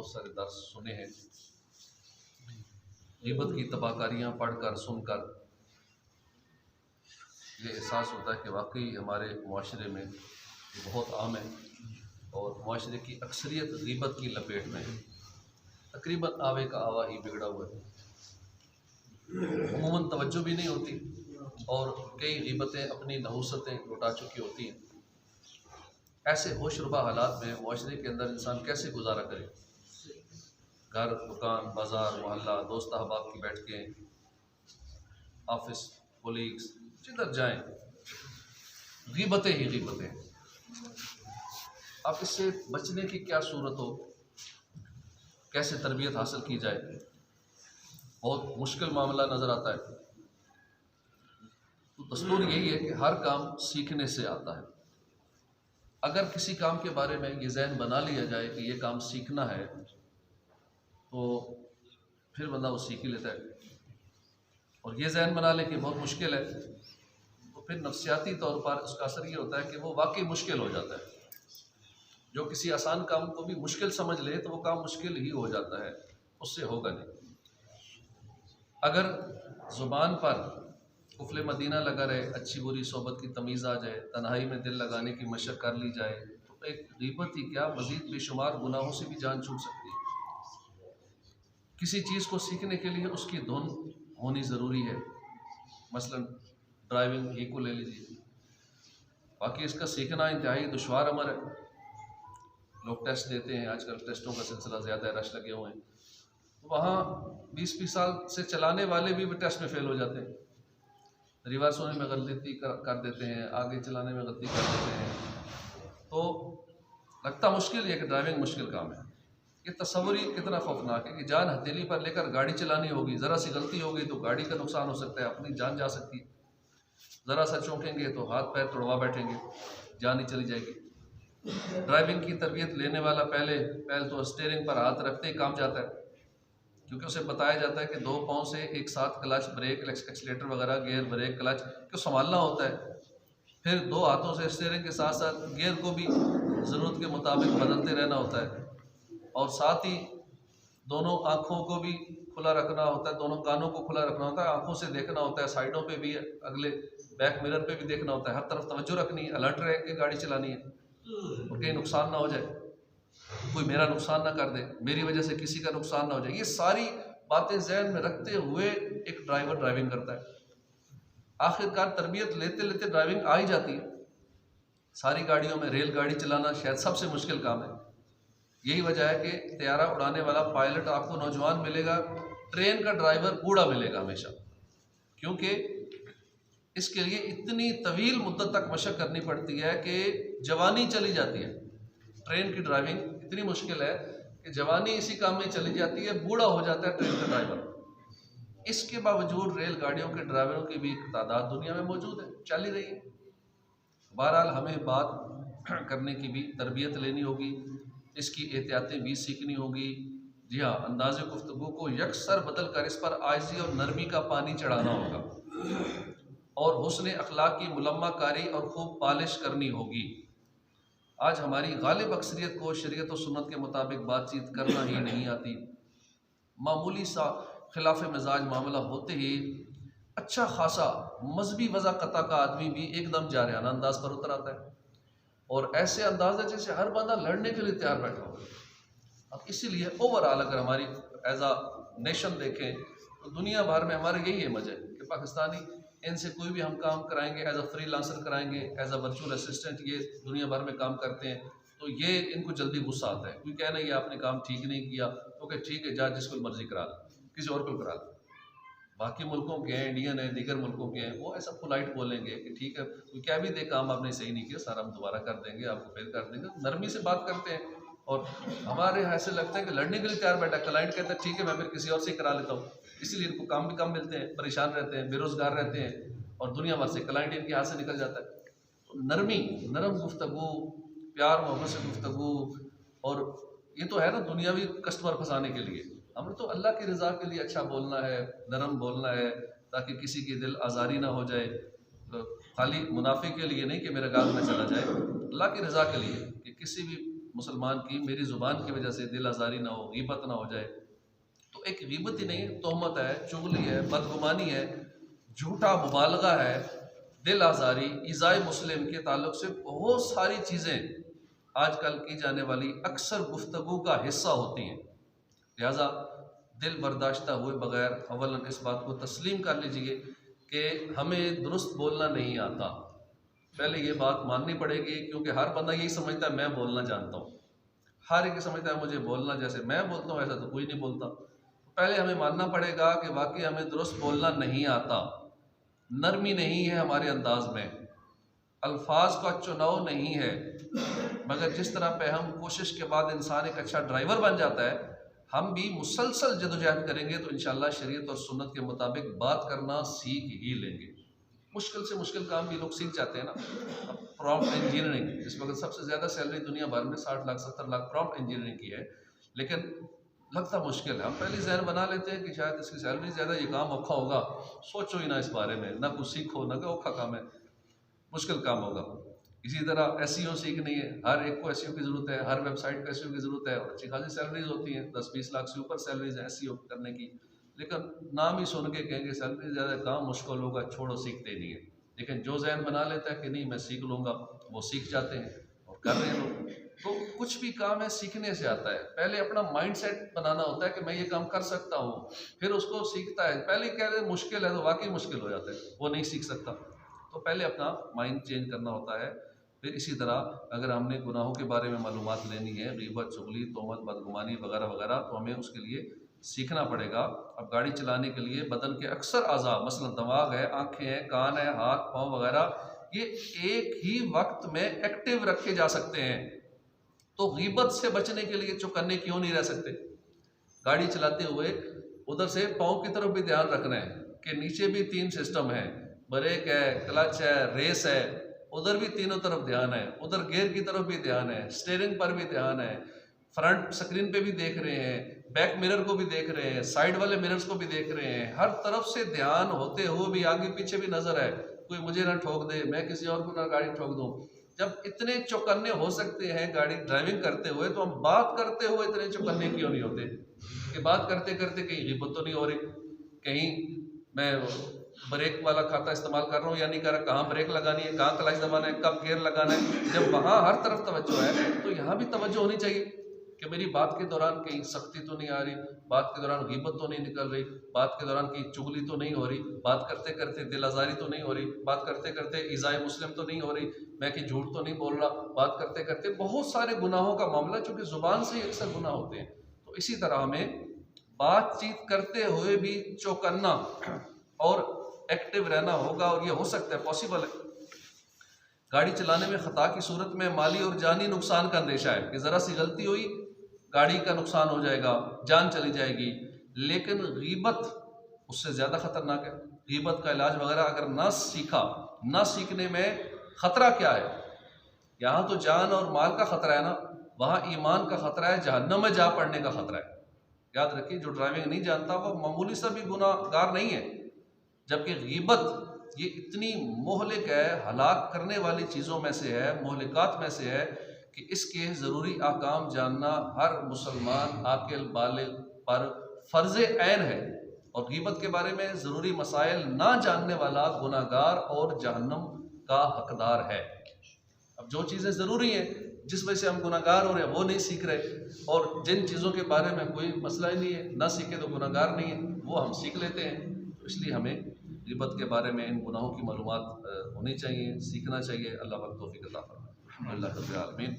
बहुत सारे दर्स सुने हैं। ग़ीबत की तबाहकारियाँ पढ़कर सुनकर ये एहसास होता है कि वाकई हमारे मुआशरे में बहुत आम है और मुआशरे की अक्सरियत ग़ीबत की लपेट में है। तकरीबन आवे का आवा ही बिगड़ा हुआ है, अमूमन तवज्जो भी नहीं होती और कई ग़ीबतें अपनी नहूसतें लुटा चुकी होती हैं। ऐसे होशरुबा हालात में मुआशरे के अंदर इंसान कैसे गुजारा करे? घर, दुकान, बाज़ार, मोहल्ला, दोस्त अहबाब की बैठकें, ऑफिस, कोलीग्स, जिधर जाएं ग़ीबतें ही ग़ीबतें। अब इससे बचने की क्या सूरत हो, कैसे तरबियत हासिल की जाए, बहुत मुश्किल मामला नज़र आता है। तो दस्तूर यही है कि हर काम सीखने से आता है। अगर किसी काम के बारे में ये ज़हन बना लिया जाए कि ये काम सीखना है तो फिर बंदा वो सीख ही लेता है। और ये ज़हन बना ले कि बहुत मुश्किल है तो फिर नफ्सियाती तौर पर उसका असर ये होता है कि वो वाकई मुश्किल हो जाता है। जो किसी आसान काम को भी मुश्किल समझ ले तो वो काम मुश्किल ही हो जाता है, उससे होगा नहीं। अगर ज़ुबान पर कुफले मदीना लगा रहे, अच्छी बुरी सोबत की तमीज़ आ जाए, तन्हाई में दिल लगाने की मशक कर ली जाए तो एक ग़ीबत ही क्या मज़ीद बेशुमार गुनाहों से भी जान छूट सकती है। किसी चीज़ को सीखने के लिए उसकी धुन होनी ज़रूरी है। मसलन ड्राइविंग ही को ले लीजिए, बाकी इसका सीखना इंतहाई दुश्वार अमर है। लोग टेस्ट देते हैं, आजकल टेस्टों का सिलसिला ज़्यादा है, रश लगे हुए हैं। वहाँ 20-20 साल से चलाने वाले भी टेस्ट में फ़ेल हो जाते हैं। रिवर्स होने में गलती कर देते हैं, आगे चलाने में गलती कर देते हैं। तो लगता मुश्किल है कि ड्राइविंग मुश्किल काम है। ये तस्वुर ही कितना खौफनाक है कि जान हथेली पर लेकर गाड़ी चलानी होगी, ज़रा सी गलती हो गई तो गाड़ी का नुकसान हो सकता है, अपनी जान जा सकती है। ज़रा सा चौंकेंगे तो हाथ पैर तोड़वा बैठेंगे, जान ही चली जाएगी। ड्राइविंग की तरबियत लेने वाला पहले तो स्टीयरिंग पर हाथ रखते ही काम जाता है, क्योंकि उसे बताया जाता है कि 2 पाँव से एक साथ क्लच, ब्रेक, एक्सीलरेटर वगैरह, गियर, ब्रेक, क्लच को संभालना होता है। फिर 2 हाथों से स्टीयरिंग के साथ साथ गियर को भी ज़रूरत के मुताबिक बदलते रहना होता है और साथ ही दोनों आँखों को भी खुला रखना होता है, दोनों कानों को खुला रखना होता है, आँखों से देखना होता है, साइडों पे भी, अगले बैक मिरर पे भी देखना होता है। हर तरफ तवज्जो रखनी है, अलर्ट रह के गाड़ी चलानी है और कहीं नुकसान ना हो जाए, कोई मेरा नुकसान ना कर दे, मेरी वजह से किसी का नुकसान ना हो जाए। ये सारी बातें ज़हन में रखते हुए एक ड्राइवर ड्राइविंग करता है। आखिरकार तरबियत लेते लेते ड्राइविंग आ ही जाती है। सारी गाड़ियों में रेलगाड़ी चलाना शायद सबसे मुश्किल काम है। यही वजह है कि तैयारा उड़ाने वाला पायलट आपको नौजवान मिलेगा, ट्रेन का ड्राइवर बूढ़ा मिलेगा हमेशा, क्योंकि इसके लिए इतनी तवील मुद्दत तक मशक करनी पड़ती है कि जवानी चली जाती है। ट्रेन की ड्राइविंग इतनी मुश्किल है कि जवानी इसी काम में चली जाती है, बूढ़ा हो जाता है ट्रेन का ड्राइवर। इसके बावजूद रेलगाड़ियों के ड्राइवरों की भी तादाद दुनिया में मौजूद है, चल ही रही है। बहरहाल हमें बात करने की भी तरबियत लेनी होगी, इसकी एहतियातें भी सीखनी होगी। जी हाँ, अंदाज़े गुफ्तगू को यकसर बदल कर इस पर आइज़ी और नरमी का पानी चढ़ाना होगा और हुस्न अखलाक की मुलम्मा कारी और खूब पालिश करनी होगी। आज हमारी गालिब अक्सरियत को शरीयत और सुन्नत के मुताबिक बातचीत करना ही नहीं आती। मामूली सा खिलाफ मिजाज मामला होते ही अच्छा खासा मजहबी वज़ाक़ता का आदमी भी एकदम जारहाना अंदाज पर उतर आता है और ऐसे अंदाज है जैसे हर बंदा लड़ने के लिए तैयार बैठा हो। अब इसीलिए ओवरऑल अगर हमारी एज आ नेशन देखें तो दुनिया भर में हमारे यही एमज है कि पाकिस्तानी इनसे कोई भी हम काम कराएंगे, एज अ फ्रीलांसर कराएंगे, एज अ वर्चुअल असिस्टेंट, ये दुनिया भर में काम करते हैं तो ये इनको जल्दी गुस्सा आता है। कोई कहना ये आपने काम ठीक नहीं किया तो क्या ठीक है, जा जिसको मर्जी करा लो, किसी और को करा लो। बाकी मुल्कों के हैं, इंडियन है, दीगर मुल्कों के हैं, वो ऐसा पोलाइट बोलेंगे कि ठीक है, कोई क्या भी दे काम आपने सही नहीं किया, सारा हम दोबारा कर देंगे, आपको फिर कर देंगे। नरमी से बात करते हैं और हमारे यहाँ ऐसे लगता है कि लड़ने के लिए तैयार बैठा। क्लाइंट कहता है ठीक है, मैं फिर किसी और से करा लेता हूँ, इसीलिए इनको काम भी कम मिलते हैं, परेशान रहते हैं, बेरोज़गार रहते हैं और दुनिया भर से क्लाइंट इनके हाथ से निकल जाता है। तो नरमी, नरम गुफ्तगू, प्यार मोहब्बत से गुफ्तगू, और ये तो है ना दुनियावी कस्टमर फंसाने के लिए। हमें तो अल्लाह की रज़ा के लिए अच्छा बोलना है, नरम बोलना है, ताकि किसी की दिल आज़ारी ना हो जाए। खाली मुनाफे के लिए नहीं कि मेरा गाल में चला जाए, अल्लाह की रज़ा के लिए कि किसी भी मुसलमान की मेरी ज़ुबान की वजह से दिल आज़ारी ना हो, ग़ीबत ना हो जाए। तो एक ग़ीबत ही नहीं, तोहमत है, चुगली है, बदगुमानी है, झूठा मुबालगा है, दिल आज़ारी, ईज़ाए मुस्लिम के ताल्लुक़ से बहुत सारी चीज़ें आजकल की जाने वाली अक्सर गुफ्तगू का हिस्सा होती हैं। लिहाजा दिल बर्दाश्ता हुए बगैर अव्वलन इस बात को तस्लीम कर लीजिए कि हमें दुरुस्त बोलना नहीं आता। पहले ये बात माननी पड़ेगी, क्योंकि हर बंदा यही समझता है मैं बोलना जानता हूँ। हर एक समझता है मुझे बोलना जैसे मैं बोलता हूँ ऐसा तो कोई नहीं बोलता। पहले हमें मानना पड़ेगा कि वाकई हमें दुरुस्त बोलना नहीं आता, नरमी नहीं है हमारे अंदाज में, अल्फाज का चुनाव नहीं है। मगर जिस तरह पे हम कोशिश के बाद इंसान एक अच्छा ड्राइवर बन जाता है, हम भी मुसलसल जदोजहद करेंगे तो इंशाअल्लाह शरीयत और सुन्नत के मुताबिक बात करना सीख ही लेंगे। मुश्किल से मुश्किल काम भी लोग सीख जाते हैं ना। अब प्रॉम्प्ट इंजीनियरिंग इस वक्त सबसे ज़्यादा सैलरी दुनिया भर में 60 लाख 70 लाख प्रॉम्प्ट इंजीनियरिंग की है, लेकिन लगता मुश्किल है। हम पहले जहन बना लेते हैं कि शायद इसकी सैलरी ज़्यादा, ये काम औखा होगा, सोचो ही ना इस बारे में, ना कुछ सीखो, ना कोई औखा काम है, मुश्किल काम होगा। इसी तरह SEO सीखनी है, हर एक को SEO की ज़रूरत है, हर वेबसाइट को SEO की ज़रूरत है, और अच्छी खासी सैलरीज होती हैं, 10-20 लाख से ऊपर सैलरीज हैं SEO करने की। लेकिन नाम ही सुन के कहेंगे सैलरी ज़्यादा, काम मुश्किल होगा, छोड़ो, सीखते नहीं है। लेकिन जो जहन बना लेता है कि नहीं मैं सीख लूँगा, वो सीख जाते हैं और कर रहे हैं लोग। तो कुछ भी काम है सीखने से आता है। पहले अपना माइंड सेट बनाना होता है कि मैं ये काम कर सकता हूँ, फिर उसको सीखता है। पहले कह रहे मुश्किल है तो वाकई मुश्किल हो जाता है, वो नहीं सीख सकता। तो पहले अपना माइंड चेंज करना होता है। फिर इसी तरह अगर हमने गुनाहों के बारे में मालूमात लेनी है, ग़ीबत, चुगली, तोहमत, बदगुमानी वगैरह वगैरह, तो हमें उसके लिए सीखना पड़ेगा। अब गाड़ी चलाने के लिए बदन के अक्सर अज़ा, मसलन दिमाग है, आँखें हैं, कान है, हाथ पाँव वगैरह, ये एक ही वक्त में एक्टिव रखे जा सकते हैं। तो ग़ीबत से बचने के लिए चौकन्ने क्यों नहीं रह सकते? गाड़ी चलाते हुए उधर से पाँव की तरफ भी ध्यान रखना है कि नीचे भी 3 सिस्टम है, ब्रेक है, क्लच है, रेस है, उधर भी तीनों तरफ ध्यान है, उधर गियर की तरफ भी ध्यान है, स्टीयरिंग पर भी ध्यान है, फ्रंट स्क्रीन पे भी देख रहे हैं, बैक मिरर को भी देख रहे हैं, साइड वाले मिरर्स को भी देख रहे हैं। हर तरफ से ध्यान होते हुए भी आगे पीछे भी नजर है, कोई मुझे ना ठोक दे, मैं किसी और को ना गाड़ी ठोक दूं। जब इतने चौकन्ने हो सकते हैं गाड़ी ड्राइविंग करते हुए, तो हम बात करते हुए इतने चौकन्ने क्यों नहीं होते कि बात करते करते कहीं ग़ीबत तो नहीं हो रही, कहीं मैं ब्रेक वाला खाता इस्तेमाल कर रहा हूँ या नहीं कर रहा, कहाँ ब्रेक लगानी है, कहाँ क्लच दबाना है, कब गियर लगाना है। जब वहाँ हर तरफ तवज्जो है तो यहाँ भी तवज्जो होनी चाहिए कि मेरी बात के दौरान कहीं सख्ती तो नहीं आ रही, बात के दौरान ग़ीबत तो नहीं निकल रही, बात के दौरान कहीं चुगली तो नहीं हो रही, बात करते करते दिल आज़ारी तो नहीं हो रही, बात करते करते ईज़ाए मुस्लिम तो नहीं हो रही, मैं कि झूठ तो नहीं बोल रहा, बात करते करते बहुत सारे गुनाहों का मामला, चूँकि ज़ुबान से ही अक्सर गुनाह होते हैं। तो इसी तरह हमें बातचीत करते हुए भी चौकन्ना और एक्टिव रहना होगा, और ये हो सकता है, पॉसिबल है। गाड़ी चलाने में ख़ता की सूरत में माली और जानी नुकसान का अंदेशा है कि ज़रा सी गलती हुई, गाड़ी का नुकसान हो जाएगा, जान चली जाएगी। लेकिन ग़ीबत उससे ज़्यादा ख़तरनाक है। ग़ीबत का इलाज वगैरह अगर ना सीखा, ना सीखने में ख़तरा क्या है? यहाँ तो जान और माल का ख़तरा है ना, वहाँ ईमान का ख़तरा है, जहन्नम में जा पड़ने का ख़तरा है। याद रखिए, जो ड्राइविंग नहीं जानता वो मामूली सा भी गुनाहगार नहीं है, जबकि ग़ीबत ये इतनी मोहलिक है, हलाक करने वाली चीज़ों में से है, मोहलिकात में से है कि इसके ज़रूरी अहकाम जानना हर मुसलमान आकिल बालिग पर फ़र्ज़ ऐन है। और ग़ीबत के बारे में ज़रूरी मसाइल ना जानने वाला गुनाहगार और जहन्नम का हकदार है। अब जो चीज़ें ज़रूरी हैं, जिस वजह से हम गुनाहगार हो रहे हैं, वो नहीं सीख रहे, और जिन चीज़ों के बारे में कोई मसला ही नहीं है, ना सीखे तो गुनाहगार नहीं है, वो हम सीख लेते हैं। तो इसलिए हमें ग़ीबत के बारे में, इन गुनाहों की मालूमात होनी चाहिए, सीखना चाहिए। अल्लाह पाक तौफीक अता फरमाए। अल्लाह रब्बिल आलमीन।